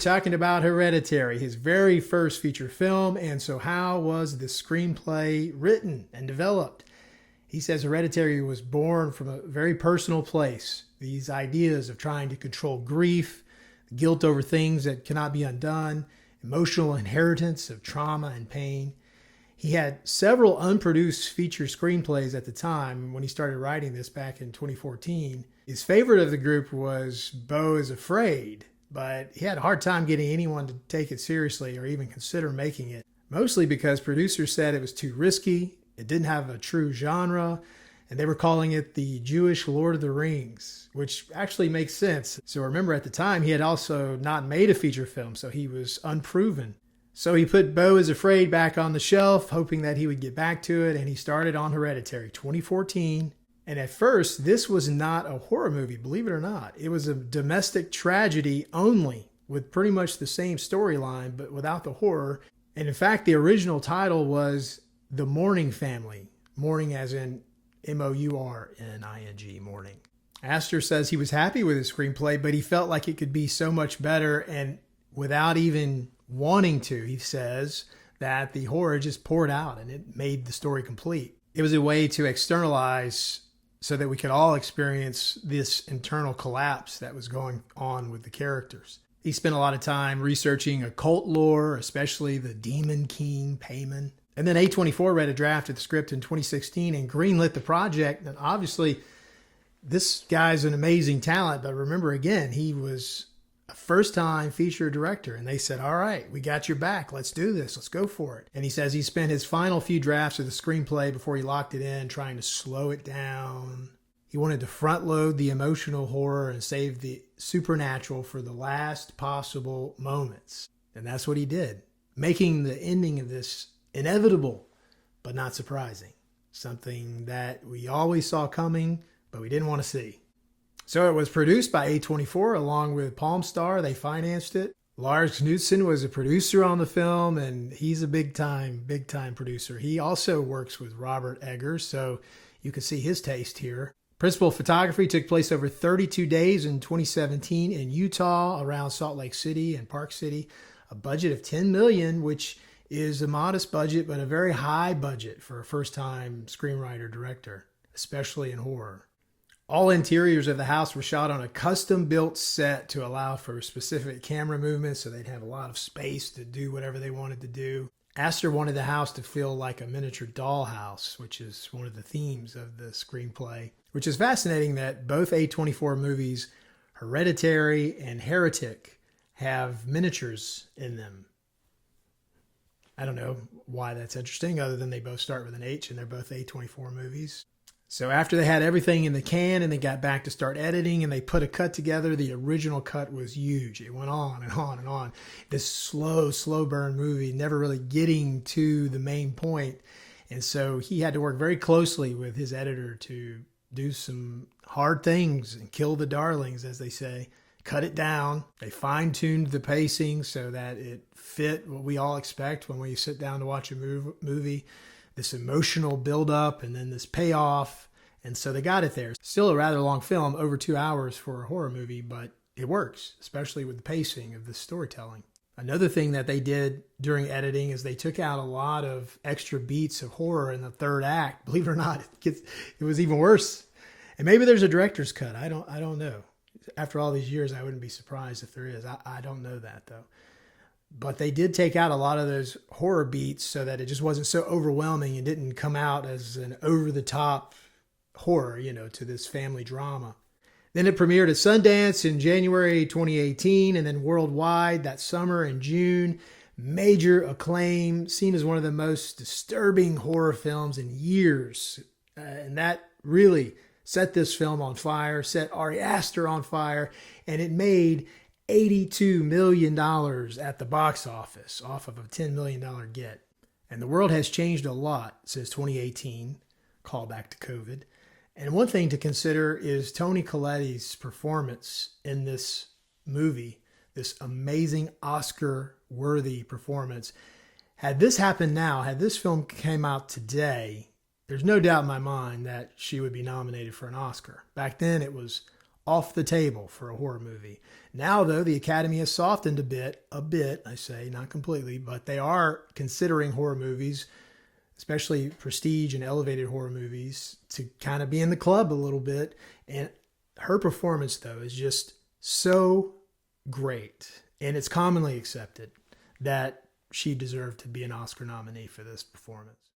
talking about Hereditary, his very first feature film. And so how was the screenplay written and developed? He says Hereditary was born from a very personal place. These ideas of trying to control grief, guilt over things that cannot be undone, emotional inheritance of trauma and pain. He had several unproduced feature screenplays at the time when he started writing this back in 2014. His favorite of the group was Beau is Afraid, but he had a hard time getting anyone to take it seriously or even consider making it, mostly because producers said it was too risky, it didn't have a true genre, and they were calling it the Jewish Lord of the Rings, which actually makes sense. So remember, at the time, he had also not made a feature film, so he was unproven. So he put Beau is Afraid back on the shelf, hoping that he would get back to it, and he started on Hereditary 2014. And at first, this was not a horror movie, believe it or not. It was a domestic tragedy only, with pretty much the same storyline, but without the horror. And in fact, the original title was The Mourning Family. Mourning as in Mourning, mourning. Aster says he was happy with his screenplay, but he felt like it could be so much better, and without even wanting to, he says that the horror just poured out and it made the story complete. It was a way to externalize so that we could all experience this internal collapse that was going on with the characters. He spent a lot of time researching occult lore, especially the demon King Paimon. And then A24 read a draft of the script in 2016 and greenlit the project. And obviously, this guy's an amazing talent. But remember, again, he was a first-time feature director. And they said, all right, we got your back. Let's do this. Let's go for it. And he says he spent his final few drafts of the screenplay before he locked it in, trying to slow it down. He wanted to front-load the emotional horror and save the supernatural for the last possible moments. And that's what he did, making the ending of this inevitable, but not surprising. Something that we always saw coming, but we didn't want to see. So it was produced by A24 along with Palm Star. They financed it. Lars Knudsen was a producer on the film, and he's a big time producer. He also works with Robert Eggers, so you can see his taste here. Principal photography took place over 32 days in 2017 in Utah, around Salt Lake City and Park City. A budget of $10 million, which is a modest budget, but a very high budget for a first-time screenwriter-director, especially in horror. All interiors of the house were shot on a custom-built set to allow for specific camera movements, so they'd have a lot of space to do whatever they wanted to do. Aster wanted the house to feel like a miniature dollhouse, which is one of the themes of the screenplay, which is fascinating that both A24 movies, Hereditary and Heretic, have miniatures in them. I don't know why that's interesting, other than they both start with an H and they're both A24 movies. So after they had everything in the can and they got back to start editing and they put a cut together, the original cut was huge. It went on and on and on. This slow burn movie, never really getting to the main point. And so he had to work very closely with his editor to do some hard things and kill the darlings, as they say. Cut it down. They fine-tuned the pacing so that it fit what we all expect when we sit down to watch a movie. This emotional build-up and then this payoff. And so they got it there. Still a rather long film, over 2 hours for a horror movie, but it works, especially with the pacing of the storytelling. Another thing that they did during editing is they took out a lot of extra beats of horror in the third act. Believe it or not, it was even worse. And maybe there's a director's cut. I don't know. After all these years, I wouldn't be surprised if there is. I don't know that, though. But they did take out a lot of those horror beats so that it just wasn't so overwhelming and didn't come out as an over-the-top horror, to this family drama. Then it premiered at Sundance in January 2018 and then worldwide that summer in June. Major acclaim, seen as one of the most disturbing horror films in years. And that really set this film on fire, set Ari Aster on fire, and it made $82 million at the box office off of a $10 million get. And the world has changed a lot since 2018, call back to COVID. And one thing to consider is Toni Collette's performance in this movie, this amazing Oscar-worthy performance. Had this happened now, had this film came out today, there's no doubt in my mind that she would be nominated for an Oscar. Back then, it was off the table for a horror movie. Now, though, the Academy has softened a bit, I say, not completely, but they are considering horror movies, especially prestige and elevated horror movies, to kind of be in the club a little bit. And her performance, though, is just so great. And it's commonly accepted that she deserved to be an Oscar nominee for this performance.